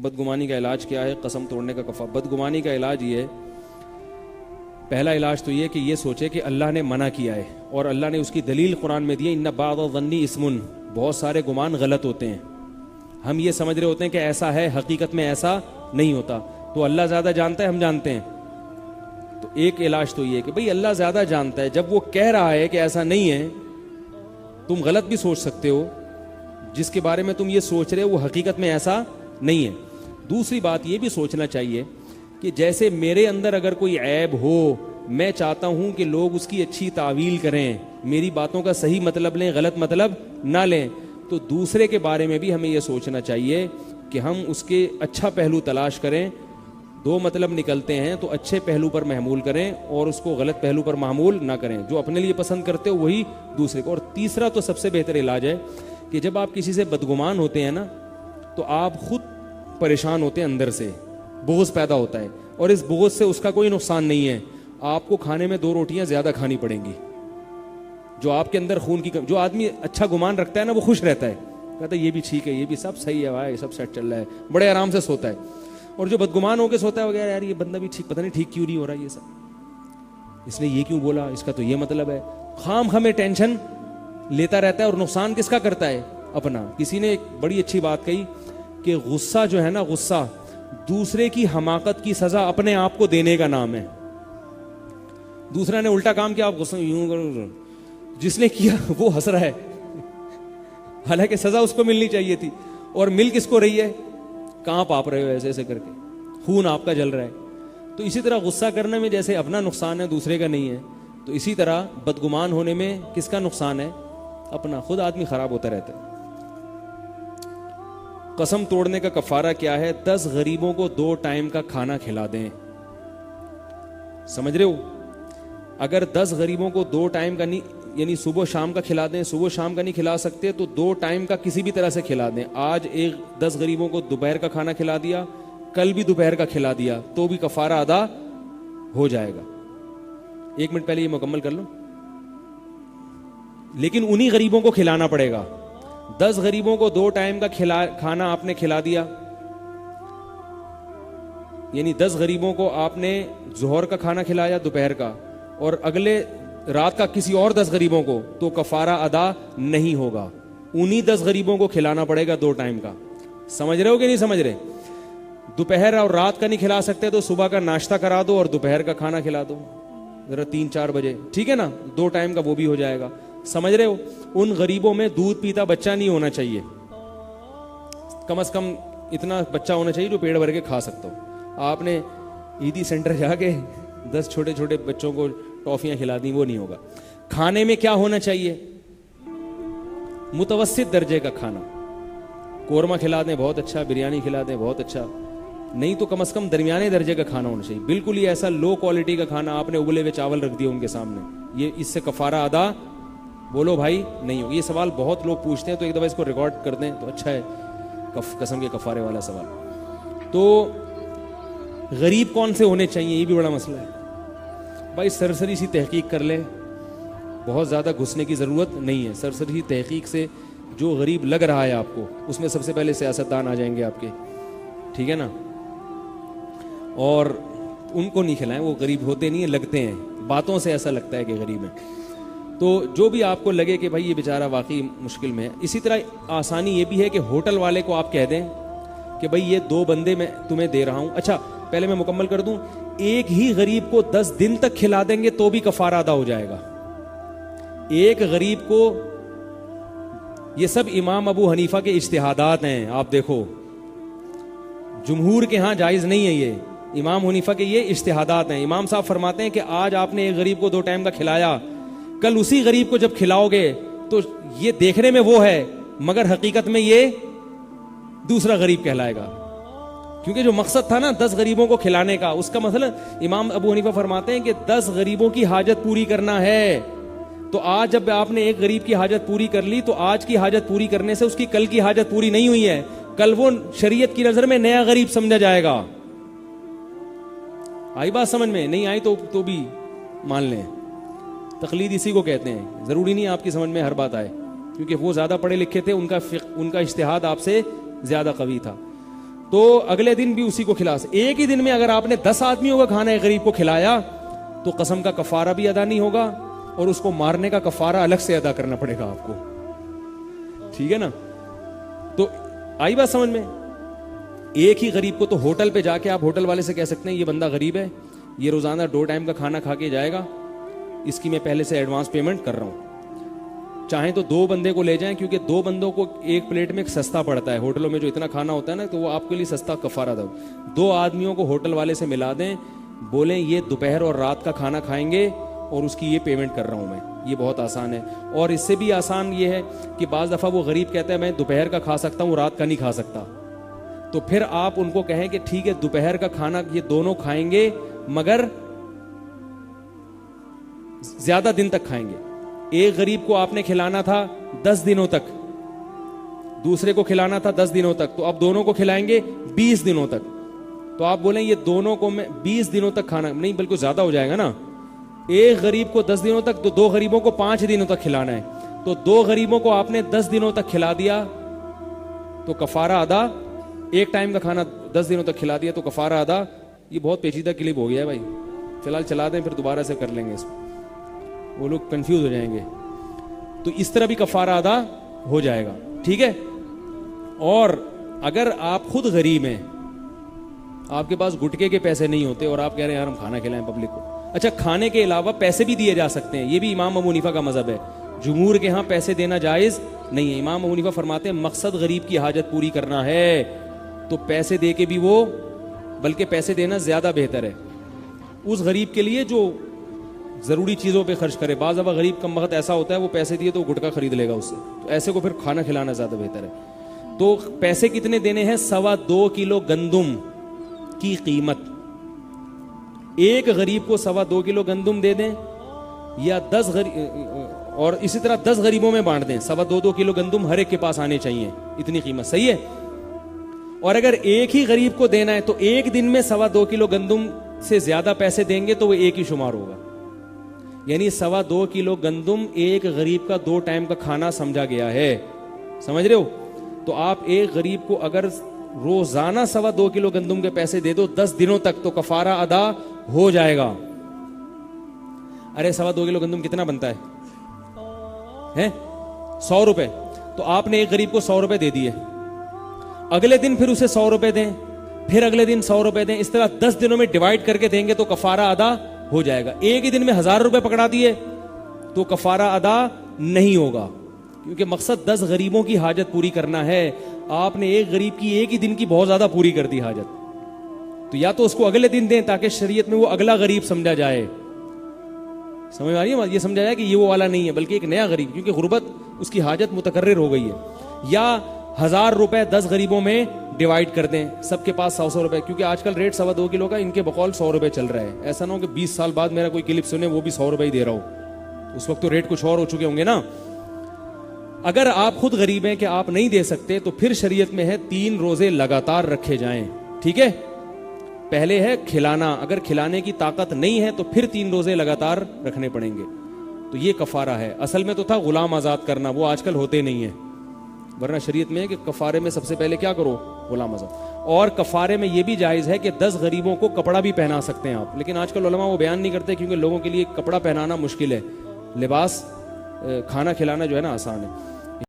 بدگمانی کا علاج کیا ہے؟ قسم توڑنے کا کفارہ. بدگمانی کا علاج یہ ہے، پہلا علاج تو یہ کہ یہ سوچے کہ اللہ نے منع کیا ہے اور اللہ نے اس کی دلیل قرآن میں دی ہے، ان بعض الظن اسم، بہت سارے گمان غلط ہوتے ہیں. ہم یہ سمجھ رہے ہوتے ہیں کہ ایسا ہے، حقیقت میں ایسا نہیں ہوتا. تو اللہ زیادہ جانتا ہے، ہم جانتے ہیں. تو ایک علاج تو یہ کہ بھئی اللہ زیادہ جانتا ہے، جب وہ کہہ رہا ہے کہ ایسا نہیں ہے، تم غلط بھی سوچ سکتے ہو، جس کے بارے میں تم یہ سوچ رہے ہو وہ حقیقت میں ایسا نہیں ہے. دوسری بات یہ بھی سوچنا چاہیے کہ جیسے میرے اندر اگر کوئی عیب ہو، میں چاہتا ہوں کہ لوگ اس کی اچھی تعویل کریں، میری باتوں کا صحیح مطلب لیں، غلط مطلب نہ لیں، تو دوسرے کے بارے میں بھی ہمیں یہ سوچنا چاہیے کہ ہم اس کے اچھا پہلو تلاش کریں. دو مطلب نکلتے ہیں تو اچھے پہلو پر محمول کریں اور اس کو غلط پہلو پر محمول نہ کریں. جو اپنے لیے پسند کرتے ہو وہی دوسرے کو. اور تیسرا تو سب سے بہتر علاج ہے کہ جب آپ کسی سے بدگمان ہوتے ہیں نا، تو آپ خود پریشان ہوتے ہیں، اندر سے بغض پیدا ہوتا ہے، اور اس بغض سے اس کا کوئی نقصان نہیں ہے. آپ کو کھانے میں 2 روٹیاں زیادہ کھانی پڑیں گی. جو آپ کے اندر خون کی جو آدمی اچھا گمان رکھتا ہے نا، وہ خوش رہتا ہے، کہتا ہے یہ بھی ٹھیک ہے، یہ بھی سب صحیح ہے بھائی، سب سیٹ چل رہا ہے، بڑے آرام سے سوتا ہے. اور جو بدگمان ہو کے سوتا ہے وغیرہ، یار یہ بندہ بھی ٹھیک، پتہ نہیں ٹھیک کیوں نہیں ہو رہا، یہ سب اس نے یہ کیوں بولا، اس کا تو یہ مطلب ہے. خام خامے ٹینشن لیتا رہتا ہے، اور نقصان کس کا کرتا ہے؟ اپنا. کسی نے ایک بڑی اچھی بات کہی کہ غصہ جو ہے نا، غصہ دوسرے کی حماقت کی سزا اپنے آپ کو دینے کا نام ہے. دوسرا نے الٹا کام کیا، آپ غصہ یوں کرو، جس نے کیا وہ ہنس رہا ہے، حالانکہ سزا اس کو ملنی چاہیے تھی. اور مل کس کو رہی ہے؟ کہاں پاپ رہے ہو ایسے ایسے کر کے، خون آپ کا جل رہا ہے. تو اسی طرح غصہ کرنے میں جیسے اپنا نقصان ہے، دوسرے کا نہیں ہے، تو اسی طرح بدگمان ہونے میں کس کا نقصان ہے؟ اپنا. خود آدمی خراب ہوتا رہتا ہے. قسم توڑنے کا کفارہ کیا ہے؟ 10 غریبوں کو 2 ٹائم کا کھانا کھلا دیں. سمجھ رہے ہو؟ اگر 10 غریبوں کو 2 ٹائم کا نہیں، یعنی صبح شام کا کھلا دیں. صبح شام کا نہیں کھلا سکتے تو 2 ٹائم کا کسی بھی طرح سے کھلا دیں. آج 10 غریبوں کو دوپہر کا کھانا کھلا دیا، کل بھی دوپہر کا کھلا دیا، تو بھی کفارہ ادا ہو جائے گا. 1 منٹ پہلے یہ مکمل کر لو. لیکن انہی غریبوں کو کھلانا پڑے گا. 10 غریبوں کو 2 ٹائم کا کھانا آپ نے کھلا دیا، یعنی 10 غریبوں کو آپ نے ظہر کا کھانا کھلایا، دوپہر کا، اور اگلے رات کا کسی اور 10 غریبوں کو، تو کفارہ ادا نہیں ہوگا. انہی 10 غریبوں کو کھلانا پڑے گا 2 ٹائم کا. سمجھ رہے ہو کہ نہیں سمجھ رہے؟ دوپہر اور رات کا نہیں کھلا سکتے تو صبح کا ناشتہ کرا دو اور دوپہر کا کھانا کھلا دو ذرا 3-4 بجے، ٹھیک ہے نا؟ 2 ٹائم کا وہ بھی ہو جائے گا. سمجھ رہے ہو؟ ان غریبوں میں دودھ پیتا بچہ نہیں ہونا چاہیے، کم از کم اتنا بچہ ہونا چاہیے جو پیٹ بھر کے کھا سکتا ہو. آپ نے عیدی سینٹر جا کے 10 چھوٹے چھوٹے بچوں کو ٹافیاں کھلا دیں، وہ نہیں ہوگا. کھانے میں کیا ہونا چاہیے؟ متوسط درجے کا کھانا. قورمہ کھلا دیں بہت اچھا، بریانی کھلا دیں بہت اچھا، نہیں تو کم از کم درمیانے درجے کا کھانا ہونا چاہیے. بالکل ہی ایسا لو کوالٹی کا کھانا آپ نے ابلے ہوئے چاول رکھ دیا ان کے سامنے، یہ اس سے کفارہ ادا بولو بھائی نہیں ہو. یہ سوال بہت لوگ پوچھتے ہیں، تو ایک دفعہ اس کو ریکارڈ کر دیں تو اچھا ہے، قسم کے کفارے والا سوال. تو غریب کون سے ہونے چاہیے، یہ بھی بڑا مسئلہ ہے. بھائی سرسری سی تحقیق کر لیں، بہت زیادہ گھسنے کی ضرورت نہیں ہے. سرسری تحقیق سے جو غریب لگ رہا ہے آپ کو، اس میں سب سے پہلے سیاستدان آ جائیں گے آپ کے، ٹھیک ہے نا؟ اور ان کو نہیں کھلائیں، وہ غریب ہوتے نہیں ہیں، لگتے ہیں، باتوں سے ایسا لگتا ہے کہ غریب ہیں. تو جو بھی آپ کو لگے کہ بھائی یہ بیچارہ واقعی مشکل میں ہے. اسی طرح آسانی یہ بھی ہے کہ ہوٹل والے کو آپ کہہ دیں کہ بھائی یہ 2 بندے میں تمہیں دے رہا ہوں. اچھا پہلے میں مکمل کر دوں، ایک ہی غریب کو 10 دن تک کھلا دیں گے تو بھی کفارہ ادا ہو جائے گا. ایک غریب کو، یہ سب امام ابو حنیفہ کے اجتہادات ہیں، آپ دیکھو جمہور کے ہاں جائز نہیں ہے. یہ امام حنیفہ کے یہ اجتہادات ہیں. امام صاحب فرماتے ہیں کہ آج آپ نے ایک غریب کو 2 ٹائم کا کھلایا، کل اسی غریب کو جب کھلاؤ گے تو یہ دیکھنے میں وہ ہے مگر حقیقت میں یہ دوسرا غریب کہلائے گا. کیونکہ جو مقصد تھا نا 10 غریبوں کو کھلانے کا، اس کا مطلب امام ابو حنیفہ فرماتے ہیں کہ 10 غریبوں کی حاجت پوری کرنا ہے. تو آج جب آپ نے ایک غریب کی حاجت پوری کر لی تو آج کی حاجت پوری کرنے سے اس کی کل کی حاجت پوری نہیں ہوئی ہے، کل وہ شریعت کی نظر میں نیا غریب سمجھا جائے گا. آئی بات سمجھ میں؟ نہیں آئی تو بھی مان لیں. تقلید اسی کو کہتے ہیں. ضروری نہیں آپ کی سمجھ میں ہر بات آئے، کیونکہ وہ زیادہ پڑھے لکھے تھے، ان کا اجتہاد آپ سے زیادہ قوی تھا. تو اگلے دن بھی اسی کو کھلا ایک ہی دن میں اگر آپ نے 10 آدمیوں کا کھانا ایک غریب کو کھلایا تو قسم کا کفارہ بھی ادا نہیں ہوگا اور اس کو مارنے کا کفارہ الگ سے ادا کرنا پڑے گا آپ کو. ٹھیک ہے نا؟ تو آئی بات سمجھ میں؟ ایک ہی غریب کو تو ہوٹل پہ جا کے آپ ہوٹل والے سے کہہ سکتے ہیں یہ بندہ غریب ہے, یہ روزانہ 2 ٹائم کا کھانا کھا کے جائے گا, اس کی میں پہلے سے ایڈوانس پیمنٹ کر رہا ہوں. چاہیں تو 2 بندے کو لے جائیں, کیونکہ 2 بندوں کو ایک پلیٹ میں ایک سستا پڑتا ہے. ہوٹلوں میں جو اتنا کھانا ہوتا ہے نا, تو وہ آپ کے لیے سستا کفارہ دو. 2 آدمیوں کو ہوٹل والے سے ملا دیں, بولیں یہ دوپہر اور رات کا کھانا کھائیں گے اور اس کی یہ پیمنٹ کر رہا ہوں میں. یہ بہت آسان ہے. اور اس سے بھی آسان یہ ہے کہ بعض دفعہ وہ غریب کہتا ہے میں دوپہر کا کھا سکتا ہوں, رات کا نہیں کھا سکتا, تو پھر آپ ان کو کہیں کہ ٹھیک ہے دوپہر کا کھانا یہ دونوں کھائیں گے مگر زیادہ دن تک کھائیں گے. ایک غریب کو آپ نے کھلانا تھا 10 دنوں تک, دوسرے کو کھلانا تھا 10 دنوں تک, تو اب دونوں کو کھلائیں گے 20 دنوں تک. تو آپ بولیں یہ دونوں کو میں 20 دنوں تک کھانا نہیں, بلکہ زیادہ ہو جائے گا نا. ایک غریب کو 10 دنوں تک, تو 2 غریبوں کو 5 دنوں تک کھلانا ہے. تو 2 غریبوں کو آپ نے 10 دنوں تک کھلا دیا تو کفارہ ادا. ایک ٹائم کا کھانا 10 دنوں تک کھلا دیا تو کفارہ ادا. یہ بہت پیچیدہ کلپ ہو گیا ہے بھائی, فی الحال چلا دیں, پھر دوبارہ سے کر لیں گے اس کو, وہ لوگ کنفیوز ہو جائیں گے. تو اس طرح بھی کفارہ ادا ہو جائے گا. ٹھیک ہے؟ اور اگر آپ خود غریب ہیں, آپ کے پاس گٹکے کے پیسے نہیں ہوتے اور آپ کہہ رہے ہیں یار ہم کھانا کھلائیں پبلک کو, اچھا کھانے کے علاوہ پیسے بھی دیے جا سکتے ہیں. یہ بھی امام ابو حنیفہ کا مذہب ہے. جمہور کے ہاں پیسے دینا جائز نہیں ہے. امام ابو حنیفہ فرماتے ہیں مقصد غریب کی حاجت پوری کرنا ہے تو پیسے دے کے بھی وہ, بلکہ پیسے دینا زیادہ بہتر ہے اس غریب کے لیے جو ضروری چیزوں پہ خرچ کرے. بعض دفعہ غریب کم وقت ایسا ہوتا ہے وہ پیسے دیے تو وہ گٹکا خرید لے گا اس سے, تو ایسے کو پھر کھانا کھلانا زیادہ بہتر ہے. تو پیسے کتنے دینے ہیں؟ 2.25 کلو گندم کی قیمت. ایک غریب کو 2.25 کلو گندم دے دیں یا 10 غریب, اور اسی طرح 10 غریبوں میں بانٹ دیں. 2.25 کلو گندم ہر ایک کے پاس آنے چاہیے, اتنی قیمت. صحیح ہے؟ اور اگر ایک ہی غریب کو دینا ہے تو ایک دن میں 2.25 کلو گندم سے زیادہ پیسے دیں گے تو وہ ایک ہی شمار ہوگا. یعنی 2.25 کلو گندم ایک غریب کا 2 ٹائم کا کھانا سمجھا گیا ہے. سمجھ رہے ہو؟ تو آپ ایک غریب کو اگر روزانہ 2.25 کلو گندم کے پیسے دے دو 10 دنوں تک تو کفارہ ادا ہو جائے گا. ارے 2.25 کلو گندم کتنا بنتا ہے؟ 100 روپے. تو آپ نے ایک غریب کو 100 روپے دے دیے, اگلے دن پھر اسے 100 روپے دیں, پھر اگلے دن 100 روپے دیں, اس طرح 10 دنوں میں ڈیوائڈ کر کے دیں گے تو کفارہ ادا ہو جائے گا. ایک ہی دن میں 1000 روپے پکڑا دیے تو کفارہ ادا نہیں ہوگا, کیونکہ مقصد 10 غریبوں کی حاجت پوری کرنا ہے. آپ نے ایک غریب کی ایک ہی دن کی بہت زیادہ پوری کر دی حاجت, تو یا تو اس کو اگلے دن دیں تاکہ شریعت میں وہ اگلا غریب سمجھا جائے. سمجھ آ رہی ہے؟ یہ سمجھا جائے کہ یہ وہ والا نہیں ہے بلکہ ایک نیا غریب, کیونکہ غربت اس کی حاجت متکرر ہو گئی ہے. یا 1000 روپے 10 غریبوں میں ڈیوائڈ کر دیں, سب کے پاس 100 روپے, کیونکہ آج کل ریٹ 2.25 کلو کا ان کے بقول 100 روپے چل رہا ہے. ایسا نہ ہو کہ 20 سال بعد میرا کوئی کلپ سنے وہ بھی 100 روپے ہی دے رہا ہو, اس وقت تو ریٹ کچھ اور ہو چکے ہوں گے نا. اگر آپ خود غریب ہیں کہ آپ نہیں دے سکتے تو پھر شریعت میں ہے 3 روزے لگاتار رکھے جائیں. ٹھیک ہے؟ پہلے ہے کھلانا, اگر کھلانے کی طاقت نہیں ہے تو پھر 3 روزے لگاتار رکھنے پڑیں گے, تو یہ کفارہ ہے. اصل میں تو تھا غلام آزاد کرنا, وہ آج کل ہوتے نہیں ہیں, ورنہ شریعت میں ہے کہ کفارے میں سب سے پہلے کیا کرو؟ غلام آزاد. اور کفارے میں یہ بھی جائز ہے کہ 10 غریبوں کو کپڑا بھی پہنا سکتے ہیں آپ, لیکن آج کل علماء وہ بیان نہیں کرتے کیونکہ لوگوں کے لیے کپڑا پہنانا مشکل ہے, لباس کھانا کھلانا جو ہے نا آسان ہے.